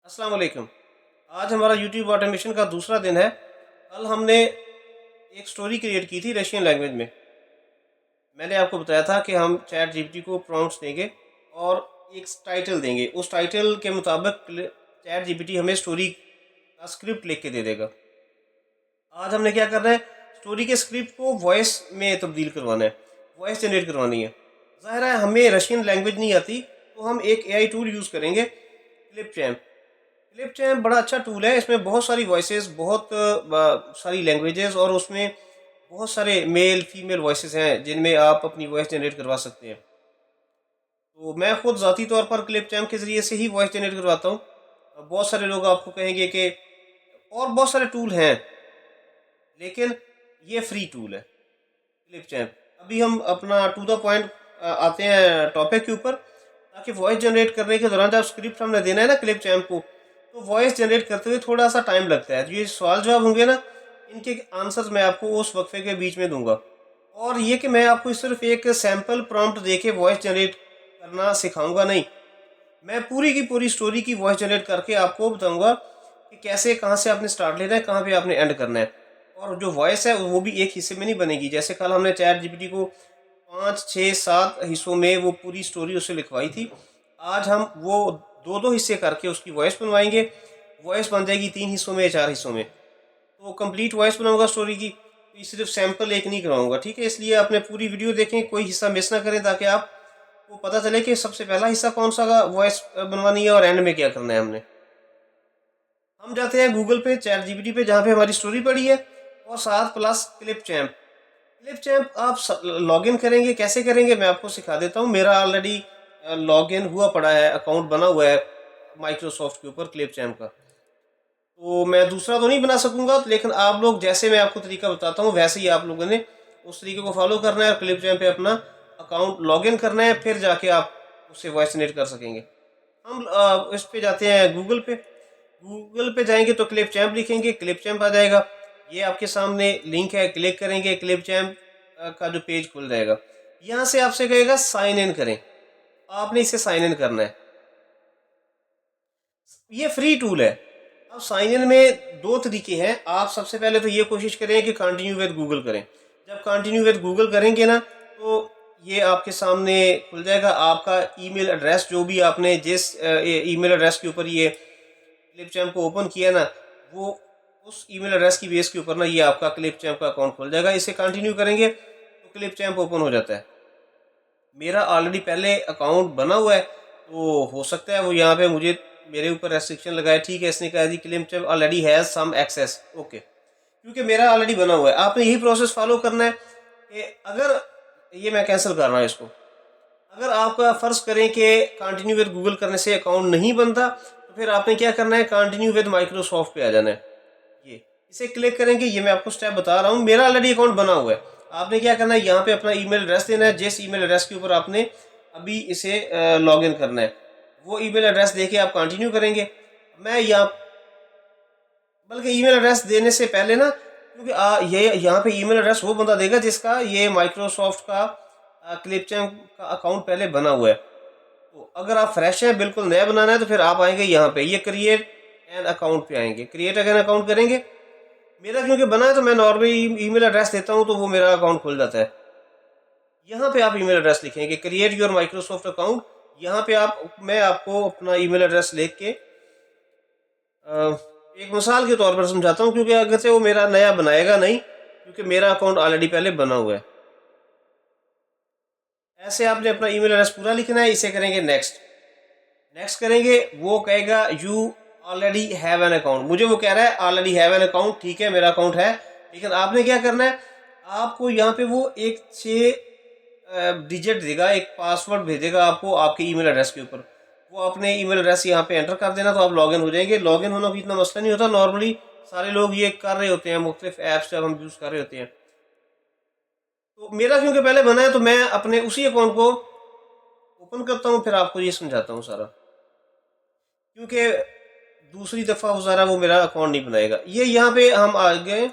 अस्सलाम वालेकुम। आज हमारा यूट्यूब ऑटोमेशन का दूसरा दिन है। कल हमने एक स्टोरी क्रिएट की थी रशियन लैंग्वेज में। मैंने आपको बताया था कि हम चैट जीपीटी को प्रॉम्प्ट्स देंगे और एक टाइटल देंगे। उस टाइटल के मुताबिक चैट जीपीटी हमें स्टोरी का स्क्रिप्ट लिख के दे देगा। आज हमने क्या करना है, स्टोरी के स्क्रिप्ट को वॉइस में तब्दील करवाना है, वॉइस जनरेट करवानी है। ज़ाहिर है हमें रशियन लैंग्वेज नहीं आती, तो हम एक एआई टूल यूज़ करेंगे, क्लिपचैम्प। क्लिपचैम्प बड़ा अच्छा टूल है। इसमें बहुत सारी वॉइसेस, बहुत सारी लैंग्वेजेस और उसमें बहुत सारे मेल फीमेल वॉइसेस हैं जिनमें आप अपनी वॉइस जनरेट करवा सकते हैं। तो मैं खुद ज़ाती तौर पर क्लिपचैम्प के ज़रिए से ही वॉइस जनरेट करवाता हूँ। बहुत सारे लोग आपको कहेंगे कि और बहुत सारे टूल हैं, लेकिन ये फ्री टूल है क्लिपचैम्प। अभी हम अपना टू द पॉइंट आते हैं टॉपिक के ऊपर, ताकि वॉइस जनरेट करने के दौरान जब स्क्रिप्ट हमने देना है ना क्लिपचैम्प को, तो वॉइस जनरेट करते हुए थोड़ा सा टाइम लगता है। जो ये सवाल जवाब होंगे ना, इनके आंसर्स मैं आपको उस वक्फे के बीच में दूंगा। और ये कि मैं आपको सिर्फ एक सैम्पल प्रॉम्प्ट देके वॉइस जनरेट करना सिखाऊंगा नहीं, मैं पूरी की पूरी स्टोरी की वॉइस जनरेट करके आपको बताऊंगा कि कैसे, कहाँ से आपने स्टार्ट लेना है, कहाँ पे आपने एंड करना है। और जो वॉइस है वो भी एक हिस्से में नहीं बनेगी। जैसे कल हमने चैट जीपीटी को 5, 6, 7 हिस्सों में वो पूरी स्टोरी उससे लिखवाई थी। आज हम वो दो दो हिस्से करके उसकी वॉइस बनवाएंगे। वॉइस बन जाएगी 3 हिस्सों में या 4 हिस्सों में। तो कंप्लीट वॉइस बनाऊंगा स्टोरी की, तो ये सिर्फ सैंपल एक नहीं करवाऊंगा, ठीक है। इसलिए आपने पूरी वीडियो देखें, कोई हिस्सा मिस ना करें, ताकि आपको पता चले कि सबसे पहला हिस्सा कौन सा वॉइस बनवानी है और एंड में क्या करना है हमने। हम जाते हैं गूगल पे, चैट जीपीटी पे, जहाँ पे हमारी स्टोरी पड़ी है, और साथ plus clip champ. Clip champ आप लॉगिन करेंगे, कैसे करेंगे मैं आपको सिखा देता हूँ। मेरा ऑलरेडी लॉगिन हुआ पड़ा है, अकाउंट बना हुआ है माइक्रोसॉफ्ट के ऊपर क्लिप चैम्प का। तो मैं दूसरा तो नहीं बना सकूंगा, लेकिन आप लोग जैसे मैं आपको तरीका बताता हूँ वैसे ही आप लोगों ने उस तरीके को फॉलो करना है और क्लिप चैम्प पे अपना अकाउंट लॉगिन करना है, फिर जाके आप उससे वॉइस जनरेट कर सकेंगे। हम इस पे जाते हैं गूगल पे। गूगल पे जाएंगे तो क्लिप चैम्प लिखेंगे, क्लिप चैम्प आ जाएगा। ये आपके सामने लिंक है, क्लिक करेंगे, क्लिप चैम्प का जो पेज खुल जाएगा। यहाँ से आपसे कहेगा साइन इन करें, आपने इसे साइन इन करना है। ये फ्री टूल है। अब साइन इन में दो तरीके हैं। आप सबसे पहले तो ये कोशिश करें कि कंटिन्यू विद गूगल करें। जब कंटिन्यू विद गूगल करेंगे ना, तो ये आपके सामने खुल जाएगा। आपका ईमेल एड्रेस, जो भी आपने जिस ईमेल एड्रेस के ऊपर ये क्लिपचैम्प को ओपन किया ना, वो उस ईमेल एड्रेस की बेस के ऊपर ना ये आपका क्लिपचैम्प का अकाउंट खुल जाएगा। इसे कंटिन्यू करेंगे तो क्लिपचैम्प ओपन हो जाता है। मेरा ऑलरेडी पहले अकाउंट बना हुआ है, तो हो सकता है वो यहाँ पे मुझे मेरे ऊपर रेस्ट्रिक्शन लगाए। ठीक है, इसने कहा जी Clipchamp already has some access, okay. क्योंकि मेरा ऑलरेडी बना हुआ है, आपने यही प्रोसेस फॉलो करना है। कि अगर ये मैं कैंसिल कर रहा हूँ इसको, अगर आपका फ़र्ज़ करें कि कंटिन्यू विद गूगल करने से अकाउंट नहीं बनता, तो फिर आपने क्या करना है, कंटिन्यू विद माइक्रोसॉफ्ट पे आ जाना है। ये इसे क्लिक करेंगे, ये मैं आपको स्टेप बता रहा हूँ। मेरा ऑलरेडी अकाउंट बना हुआ है। आपने क्या करना है, यहाँ पे अपना ईमेल एड्रेस देना है, जिस ईमेल एड्रेस के ऊपर आपने अभी इसे लॉग इन करना है, वो ईमेल एड्रेस देके आप कंटिन्यू करेंगे। मैं यहाँ, बल्कि ईमेल एड्रेस देने से पहले ना, क्योंकि ये यहाँ पे ईमेल एड्रेस वो बंदा देगा जिसका ये माइक्रोसॉफ्ट का क्लिपचैम्प का अकाउंट पहले बना हुआ है। तो अगर आप फ्रेश हैं, बिल्कुल नया बनाना है, तो फिर आप आएंगे यहाँ पे, ये क्रिएट एन अकाउंट पे आएंगे, क्रिएट एन अकाउंट करेंगे। मेरा क्योंकि बना है तो मैं नॉर्मली ईमेल एड्रेस देता हूँ, तो वो मेरा अकाउंट खुल जाता है। यहाँ पे आप ईमेल एड्रेस लिखेंगे, क्रिएट योर माइक्रोसॉफ्ट अकाउंट। यहाँ पे मैं आपको अपना ईमेल एड्रेस लिख के एक मिसाल के तौर पर समझाता हूँ, क्योंकि अगर से वो मेरा नया बनाएगा नहीं, क्योंकि मेरा अकाउंट ऑलरेडी पहले बना हुआ है। ऐसे आपने अपना ईमेल एड्रेस पूरा लिखना है। इसे करेंगे नेक्स्ट। नेक्स्ट करेंगे, वो कहेगा you already have an account. मुझे वो कह रहा है ऑलरेडी हैव एन अकाउंट, ठीक है मेरा अकाउंट है। लेकिन आपने क्या करना है, आपको यहाँ पे वो एक 6 डिजिट देगा, एक पासवर्ड भेजेगा आपको आपके ईमेल एड्रेस के ऊपर। वो अपने ईमेल एड्रेस यहाँ पे एंटर कर देना, तो आप लॉगिन हो जाएंगे। लॉगिन होना भी इतना मसला नहीं होता, नॉर्मली सारे लोग ये कर रहे होते हैं, मुख्तलिफ ऐप्स जब हम यूज़ कर रहे होते हैं। तो मेरा क्योंकि पहले बना है, तो मैं अपने उसी अकाउंट को ओपन करता हूँ, फिर आपको ये समझाता हूँ सारा। क्योंकि दूसरी दफ़ा वो सारा वो मेरा अकाउंट नहीं बनाएगा। ये यहाँ पे हम आ गए,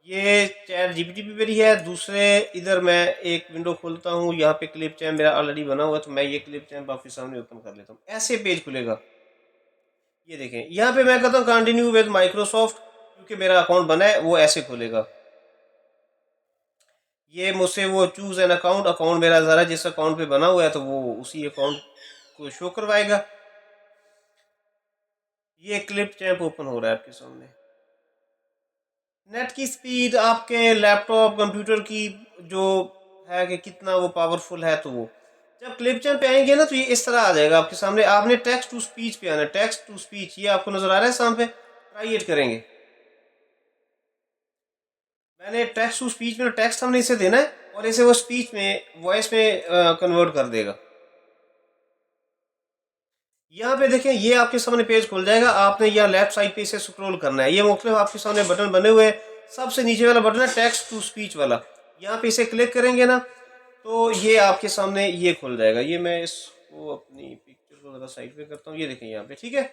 ये चैट जीपीटी पे मेरी है। दूसरे इधर मैं एक विंडो खोलता हूँ, यहाँ पे क्लिप चैम्प मेरा ऑलरेडी बना हुआ है, तो मैं ये क्लिप चैम्प आपके सामने ओपन कर लेता हूँ। ऐसे पेज खुलेगा। ये देखें यहाँ पे मैं कहता हूँ कंटिन्यू विद माइक्रोसॉफ्ट, क्योंकि मेरा अकाउंट बना है, वो ऐसे खुलेगा। ये मुझसे वो चूज एन अकाउंट, अकाउंट मेरा ज़रा जिस अकाउंट पे बना हुआ है तो वो उसी अकाउंट को शो करवाएगा। ये क्लिप चैम्प ओपन हो रहा है आपके सामने। नेट की स्पीड आपके लैपटॉप कंप्यूटर की जो है कि कितना वो पावरफुल है, तो वो जब क्लिप चैम्प पे आएंगे ना तो ये इस तरह आ जाएगा आपके सामने। आपने टेक्स्ट टू स्पीच पे आना, टेक्स्ट टू स्पीच, ये आपको नजर आ रहा है सामने। ट्राई इट करेंगे। मैंने टेक्स्ट टू स्पीच में टेक्स्ट हमने इसे देना है और इसे वो स्पीच में वॉइस में कन्वर्ट कर देगा। यहाँ पे देखें ये आपके सामने पेज खुल जाएगा। आपने यहाँ लेफ्ट साइड पे इसे स्क्रॉल करना है। ये मुख्तलिफ आपके सामने बटन बने हुए हैं। सबसे नीचे वाला बटन है टेक्स्ट टू स्पीच वाला। यहाँ पे इसे क्लिक करेंगे ना तो ये आपके सामने ये खुल जाएगा। ये मैं इसको अपनी पिक्चर को ज़रा साइड पे करता हूँ। ये देखें यहाँ पे, ठीक है।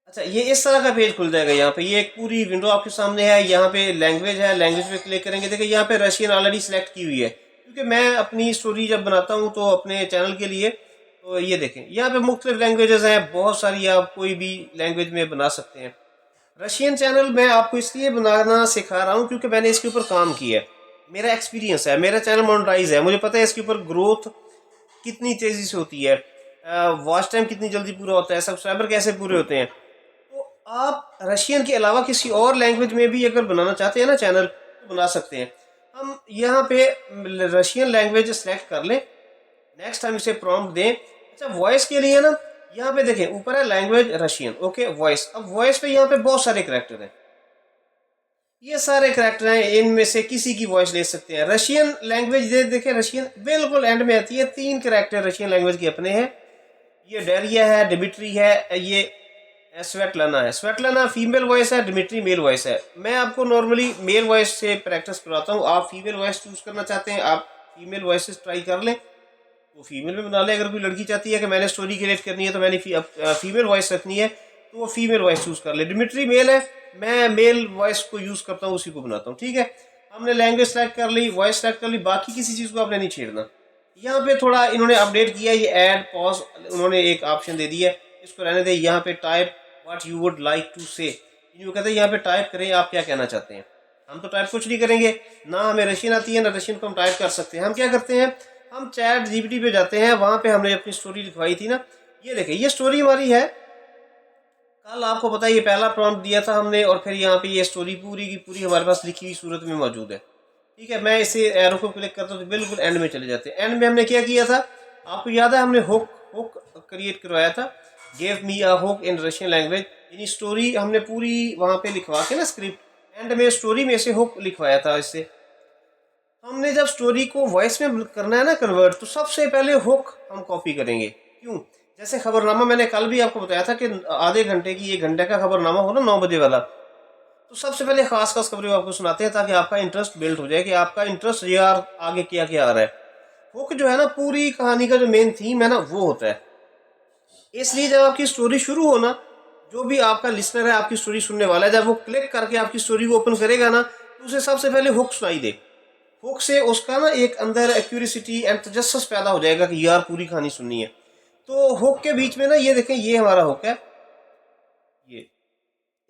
अच्छा, ये इस तरह का पेज खुल जाएगा। यहाँ पे ये एक पूरी विंडो आपके सामने है। यहाँ पे लैंग्वेज है, लैंग्वेज पे क्लिक करेंगे। देखिए यहाँ पे रशियन ऑलरेडी सिलेक्ट की हुई है, क्योंकि मैं अपनी स्टोरी जब बनाता हूँ तो अपने चैनल के लिए, तो ये देखें यहाँ पे मुख्तलिफ लैंग्वेजेस हैं, बहुत सारी। आप कोई भी लैंग्वेज में बना सकते हैं। रशियन चैनल मैं आपको इसलिए बनाना सिखा रहा हूँ क्योंकि मैंने इसके ऊपर काम किया है, मेरा एक्सपीरियंस है, मेरा चैनल मोनेटाइज है, मुझे पता है इसके ऊपर ग्रोथ कितनी तेज़ी से होती है, वॉच टाइम कितनी जल्दी पूरा होता है, सब्सक्राइबर कैसे पूरे होते हैं। तो आप रशियन के अलावा किसी और लैंग्वेज में भी अगर बनाना चाहते हैं ना चैनल, तो बना सकते हैं। हम यहाँ पे रशियन लैंग्वेज सेलेक्ट कर लें। नेक्स्ट हम इसे प्रॉम्प्ट दें। अच्छा, वॉइस के लिए ना यहाँ पे देखें ऊपर है लैंग्वेज रशियन, ओके वॉइस। अब वॉइस पे यहाँ पे बहुत सारे करैक्टर हैं। ये सारे करैक्टर हैं, इनमें से किसी की वॉइस ले सकते हैं। रशियन लैंग्वेज दे देखें, रशियन बिल्कुल एंड में आती है। 3 करैक्टर रशियन लैंग्वेज के अपने हैं। ये डेरिया है, डिमिट्री है, ये स्वेटलाना है। स्वेटलाना फीमेल वॉइस है, डिमिट्री मेल वॉइस है। मैं आपको नॉर्मली मेल वॉइस से प्रैक्टिस करवाता हूँ। आप फीमेल वॉइस चूज करना चाहते हैं, आप फीमेल वॉइस ट्राई कर लें तो फीमेल में बना लें। अगर कोई लड़की चाहती है कि मैंने स्टोरी क्रिएट करनी है तो मैंने फीमेल वॉइस रखनी है, तो वो फीमेल वॉइस चूज कर ले। डिमिट्री मेल है, मैं मेल वॉइस को यूज करता हूँ, उसी को बनाता हूँ, ठीक है। हमने लैंग्वेज सेलेक्ट कर ली, वॉइस सेलेक्ट कर ली, बाकी किसी चीज़ को आपने नहीं छेड़ना। यहाँ पे थोड़ा इन्होंने अपडेट किया, ये ऐड पॉज उन्होंने एक ऑप्शन दे दिया है, इसको रहने दें। यहाँ पे type what you would like to say, इनको कहते हैं यहाँ पे टाइप करें आप क्या कहना चाहते हैं। हम तो टाइप कुछ नहीं करेंगे, ना हमें रशियन आती है ना रशियन को हम टाइप कर सकते हैं। हम क्या करते हैं, हम चैट जीपीटी पे जाते हैं, वहां पे हमने अपनी स्टोरी लिखवाई थी ना। ये देखिए ये स्टोरी हमारी है। कल आपको पता है ये पहला प्रॉम्प्ट दिया था हमने, और फिर यहाँ पे ये स्टोरी पूरी की पूरी हमारे पास लिखी हुई सूरत में मौजूद है, ठीक है। मैं इसे एरो को क्लिक करता हूँ तो बिल्कुल एंड में चले जाते हैं। एंड में हमने क्या किया था, आपको याद है, हमने हुक हुक क्रिएट करवाया था। Gave me a hook in Russian language, यानी स्टोरी हमने पूरी वहां पे लिखवा के ना स्क्रिप्ट, एंड में स्टोरी में से हुक लिखवाया था। इससे हमने जब स्टोरी को वॉइस में करना है ना कन्वर्ट, तो सबसे पहले हुक हम कॉपी करेंगे। क्यों, जैसे खबरनामा मैंने कल भी आपको बताया था कि आधे घंटे की 1 घंटे का खबरनामा हो ना 9 बजे वाला, तो सबसे पहले खास खास खबरें आपको सुनाते हैं ताकि आपका इंटरेस्ट बिल्ड हो जाए कि आपका इंटरेस्ट यार आगे क्या क्या आ रहा है। हुक जो है ना पूरी कहानी का जो मेन थीम है ना वो होता है। इसलिए जब आपकी स्टोरी शुरू हो ना, जो भी आपका लिसनर है आपकी स्टोरी सुनने वाला है, जब वो क्लिक करके आपकी स्टोरी को ओपन करेगा ना, तो उसे सबसे पहले हुक सुनाई दे। हुक से उसका ना एक अंदर एक्यूरेसिटी एंड तजस्सुस पैदा हो जाएगा कि यार पूरी कहानी सुननी है। तो हुक के बीच में ना ये देखें, ये हमारा हुक है। ये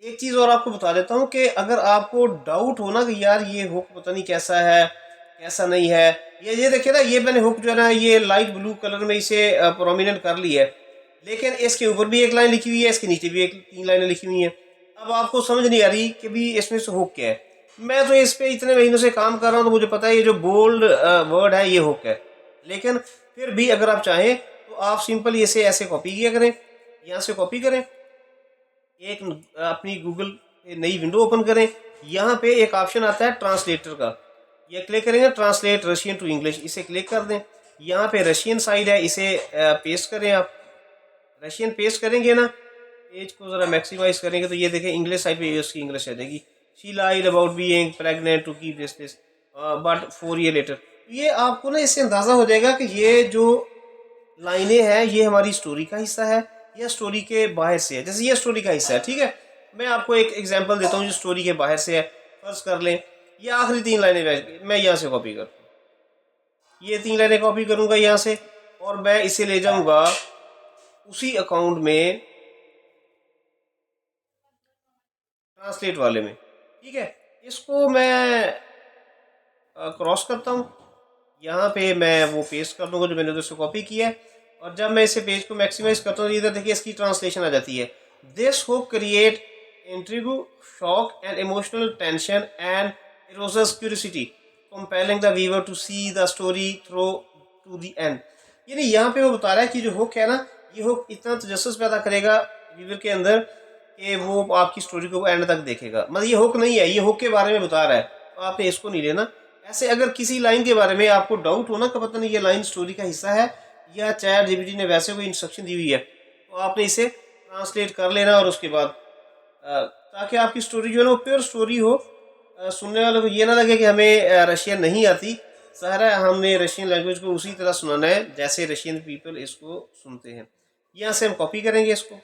एक चीज और आपको बता देता हूँ कि अगर आपको डाउट हो ना कि यार ये हुक पता नहीं कैसा है कैसा नहीं है, ये देखिए ना, ये मैंने हुक जो है ना ये लाइट ब्लू कलर में इसे प्रोमिनेंट कर ली है, लेकिन इसके ऊपर भी एक लाइन लिखी हुई है, इसके नीचे भी 3 लाइनें लिखी हुई हैं। अब आपको समझ नहीं आ रही कि भी इसमें से हुक क्या है। मैं तो इस पे इतने महीनों से काम कर रहा हूँ तो मुझे पता है ये जो बोल्ड वर्ड है ये हुक है, लेकिन फिर भी अगर आप चाहें तो आप सिंपल इसे ऐसे कॉपी किया करें, यहाँ से कॉपी करें, एक अपनी गूगल नई विंडो ओपन करें। यहाँ पे एक ऑप्शन आता है ट्रांसलेटर का, ये क्लिक करेंगे ट्रांसलेट रशियन टू इंग्लिश, इसे क्लिक कर दें। यहाँ पे रशियन साइड है, इसे पेस्ट करें। आप रशियन पेस्ट करेंगे ना, पेज को ज़रा मैक्सिमाइज करेंगे तो ये देखें इंग्लिश साइड पे उसकी इंग्लिश आ जाएगी। She lied about being pregnant to keep this but 4 year later. ये आपको ना इससे अंदाज़ा हो जाएगा कि ये जो लाइनें हैं ये हमारी स्टोरी का हिस्सा है या स्टोरी के बाहर से है। जैसे ये स्टोरी का हिस्सा है, ठीक है। मैं आपको एक एग्जांपल देता हूँ जो स्टोरी के बाहर से है। फर्ज कर लें ये आखिरी 3 लाइनें मैं यहाँ से कॉपी करता हूँ, ये 3 लाइनें कॉपी करूँगा यहाँ से, और मैं इसे ले जाऊँगा उसी अकाउंट में ट्रांसलेट वाले में। ठीक है, इसको मैं क्रॉस करता हूँ, यहाँ पे मैं वो पेस्ट कर दूंगा जो मैंने उधर से कॉपी किया है। और जब मैं इसे पेज को मैक्सिमाइज करता हूँ, इधर देखिए इसकी ट्रांसलेशन आ जाती है। This hook create intrigue, shock and emotional tension and arouses curiosity, compelling the viewer to see the story through to the end. यानी यहाँ पे वो बता रहा है कि जो हुक है ना, ये हुक इतना तजस्सुस पैदा करेगा वीवर के अंदर कि वो आपकी स्टोरी को एंड तक देखेगा। मतलब ये हुक नहीं है, ये हुक के बारे में बता रहा है, तो आपने इसको नहीं लेना। ऐसे अगर किसी लाइन के बारे में आपको डाउट हो ना कि पता नहीं ये लाइन स्टोरी का हिस्सा है या चैट जीपीटी ने वैसे कोई इंस्ट्रक्शन दी हुई है, तो आपने इसे ट्रांसलेट कर लेना। और उसके बाद ताकि आपकी स्टोरी जो है ना वो प्योर स्टोरी हो, सुनने वालों को ये ना लगे कि हमें रशियन नहीं आती। सारा हमने रशियन लैंग्वेज को उसी तरह सुनाना है जैसे रशियन पीपल इसको सुनते हैं। यहाँ से हम कॉपी करेंगे इसको,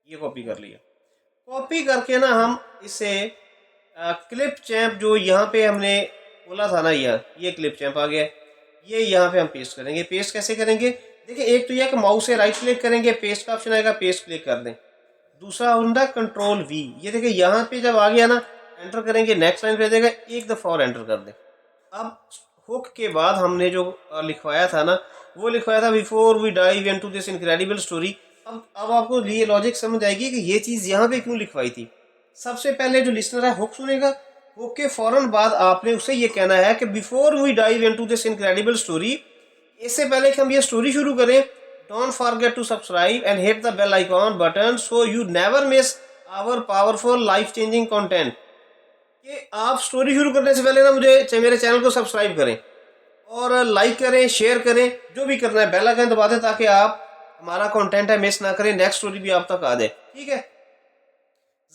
ये कॉपी कर लिया। कॉपी करके ना हम इसे क्लिप चैम्प जो यहाँ पे हमने बोला था ना, ये क्लिप चैम्प आ गया, ये यहाँ पे हम पेस्ट करेंगे। पेस्ट कैसे करेंगे, देखिए एक तो यह कि माउस से राइट क्लिक करेंगे, पेस्ट का ऑप्शन आएगा, पेस्ट क्लिक कर दें। दूसरा होता है कंट्रोल वी, ये देखिए यहाँ पे जब आ गया ना, एंटर करेंगे, नेक्स्ट लाइन पे देगा, एक दफ़ा और एंटर कर दें। अब हुक के बाद हमने जो लिखवाया था ना, वो लिखवाया था before we dive into this incredible story. अब आपको ये लॉजिक समझ आएगी कि ये चीज़ यहाँ पे क्यों लिखवाई थी। सबसे पहले जो लिसनर है हुक सुनेगा, हुक के फौरन बाद आपने उसे ये कहना है कि before we dive into this incredible story, इससे पहले कि हम ये स्टोरी शुरू करें, don't forget to subscribe and hit the bell icon button so you never miss our powerful life changing content. कि आप स्टोरी शुरू करने से पहले ना मुझे मेरे चैनल को सब्सक्राइब करें और लाइक करें, शेयर करें, जो भी करना है, बेल आइकन दबा दें ताकि आप हमारा कंटेंट है मिस ना करें, नेक्स्ट स्टोरी भी आप तक आ जाए। ठीक है,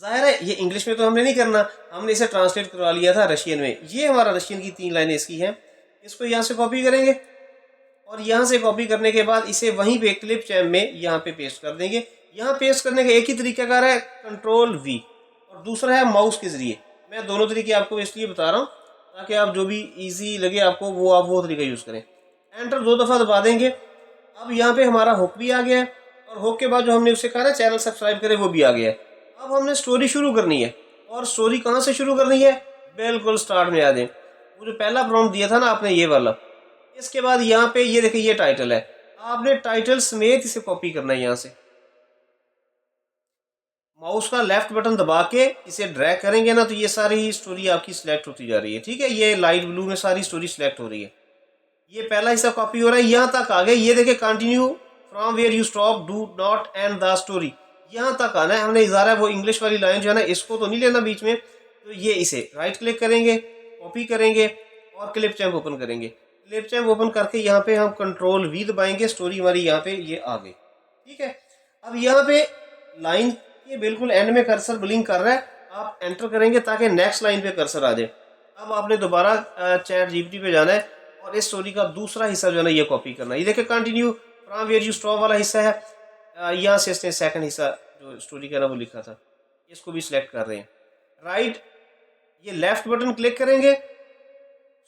जाहिर है ये इंग्लिश में तो हमने नहीं करना, हमने इसे ट्रांसलेट करवा लिया था रशियन में। ये हमारा रशियन की 3 लाइनें इसकी हैं। इसको यहाँ से कॉपी करेंगे और यहाँ से कॉपी करने के बाद इसे वहीं पे क्लिप चैम्प में यहाँ पे पेस्ट कर देंगे। यहाँ पेस्ट करने का एक ही तरीकाकार है, कंट्रोल वी, और दूसरा है माउस के जरिए। मैं दोनों तरीके आपको इसलिए बता रहा हूँ ताकि आप जो भी इजी लगे आपको वो आप वो तरीका यूज़ करें। एंटर 2 दफ़ा दबा देंगे। अब यहाँ पे हमारा हुक भी आ गया है और हुक के बाद जो हमने उससे कहा ना चैनल सब्सक्राइब करें, वो भी आ गया है। अब हमने स्टोरी शुरू करनी है, और स्टोरी कहाँ से शुरू करनी है, बिल्कुल स्टार्ट में आ जाए। वो जो पहला प्रॉम्प्ट दिया था ना आपने, ये वाला। इसके बाद यहाँ पे ये देखिए ये टाइटल है, आपने टाइटल समेत इसे कॉपी करना है। यहाँ से माउस का लेफ्ट बटन दबा के इसे ड्रैग करेंगे ना, तो ये सारी स्टोरी आपकी सिलेक्ट होती जा रही है। ठीक है, ये लाइट ब्लू में सारी स्टोरी सिलेक्ट हो रही है। ये पहला हिस्सा कॉपी हो रहा है, यहाँ तक आ गए। ये देखिए continue from where you stop, do not end the story, यहाँ तक आना है। हमने इजारा है वो इंग्लिश वाली लाइन जो है ना, इसको तो नहीं लेना बीच में। तो ये इसे राइट क्लिक करेंगे, कॉपी करेंगे और क्लिप चैम्प ओपन करेंगे। क्लिप चैम्प ओपन करके यहाँ पे हम कंट्रोल वी दबाएंगे, स्टोरी हमारी यहाँ पे ये आ गई। ठीक है, अब यहाँ पे लाइन के बिल्कुल एंड में कर्सर ब्लिंक कर रहा है, आप एंटर करेंगे ताकि नेक्स्ट लाइन पे कर्सर आ जाए। अब आपने दोबारा चैट जीपीटी पे जाना है और इस स्टोरी का दूसरा हिस्सा जो है ना ये कॉपी करना है। ये देखिए continue from where you stop वाला हिस्सा है, यहाँ से इसने सेकंड हिस्सा जो स्टोरी का ना वो लिखा था, इसको भी सिलेक्ट कर रहे हैं। राइट, ये लेफ्ट बटन क्लिक करेंगे,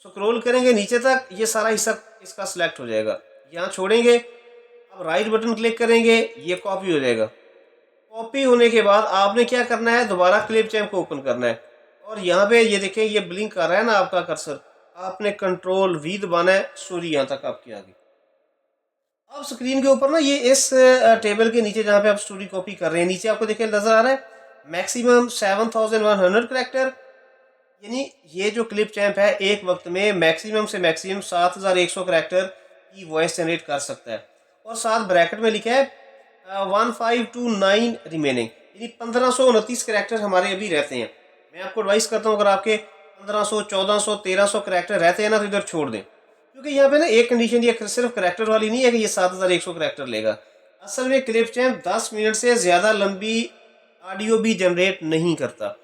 स्क्रॉल करेंगे नीचे तक, ये सारा हिस्सा इसका सिलेक्ट हो जाएगा। यहाँ छोड़ेंगे, अब राइट बटन क्लिक करेंगे, ये कॉपी हो जाएगा। कॉपी होने के बाद आपने क्या करना है, दोबारा क्लिप चैम्प को ओपन करना है और यहाँ पे ये देखें ये ब्लिंक कर रहा है ना आपका कर्सर, आपने कंट्रोल वी दबाना है, स्टोरी यहाँ तक आपकी आ गई। अब स्क्रीन के ऊपर ना ये इस टेबल के नीचे जहाँ पे आप स्टोरी कॉपी कर रहे हैं, नीचे आपको देखिए नजर आ रहा है मैक्सिमम 7100 करेक्टर। यानी ये जो क्लिप चैम्प है एक वक्त में मैक्सिमम से मैक्सिमम 7100 करेक्टर की वॉइस जनरेट कर सकता है। और साथ ब्रैकेट में लिखा है 1529 रिमेनिंग, यानी 1529 करेक्टर हमारे अभी रहते हैं। मैं आपको एडवाइस करता हूँ अगर आपके 1500, 1400, 1300 करेक्टर रहते हैं ना, तो इधर छोड़ दें, क्योंकि यहाँ पे ना एक कंडीशन ये सिर्फ करेक्टर वाली नहीं है कि ये 7100 करेक्टर लेगा। असल में क्लिप चैम्प 10 मिनट से ज़्यादा लंबी ऑडियो भी जनरेट नहीं करता।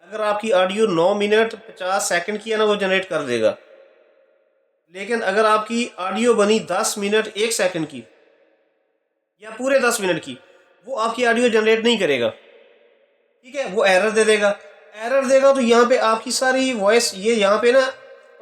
अगर आपकी ऑडियो 9 मिनट 50 सेकंड की है ना, वो जनरेट कर देगा। लेकिन अगर आपकी ऑडियो बनी 10 मिनट 1 सेकंड की या पूरे 10 मिनट की, वो आपकी ऑडियो जनरेट नहीं करेगा। ठीक है, वो एरर दे देगा। एरर देगा तो यहाँ पे आपकी सारी वॉइस, ये यहाँ पे ना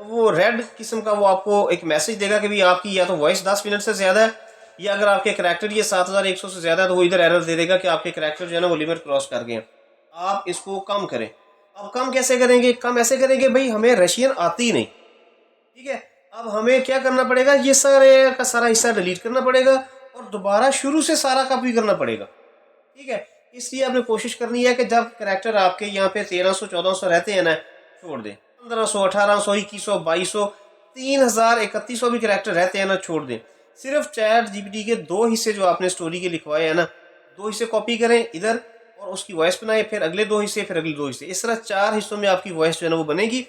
वो रेड किस्म का वो आपको एक मैसेज देगा कि भाई आपकी या तो वॉइस 10 मिनट से ज़्यादा है, या अगर आपके करैक्टर ये 7100 से ज़्यादा है तो वो इधर एरर दे देगा कि आपके करैक्टर जो है ना वो लिमिट क्रॉस कर गए हैं। आप इसको कम करें। अब कम कैसे करेंगे? कम ऐसे करेंगे भाई हमें रशियन आती ही नहीं, ठीक है। अब हमें क्या करना पड़ेगा, ये सारे का सारा हिस्सा डिलीट करना पड़ेगा और दोबारा शुरू से सारा कॉपी करना पड़ेगा, ठीक है। इसलिए आपने कोशिश करनी है कि जब करैक्टर आपके यहाँ पे 1300 1400 रहते हैं ना, छोड़ दें। 1500 1800 2100 2200 3000 3100 भी करैक्टर रहते हैं ना, छोड़ दें। सिर्फ चैट जीपीटी के 2 हिस्से जो आपने स्टोरी के लिखवाए हैं ना, 2 हिस्से कॉपी करें इधर और उसकी वॉइस बनाए, फिर अगले 2 हिस्से, फिर अगले 2 हिस्से, इस तरह 4 हिस्सों में आपकी वॉइस जो है ना वो बनेगी।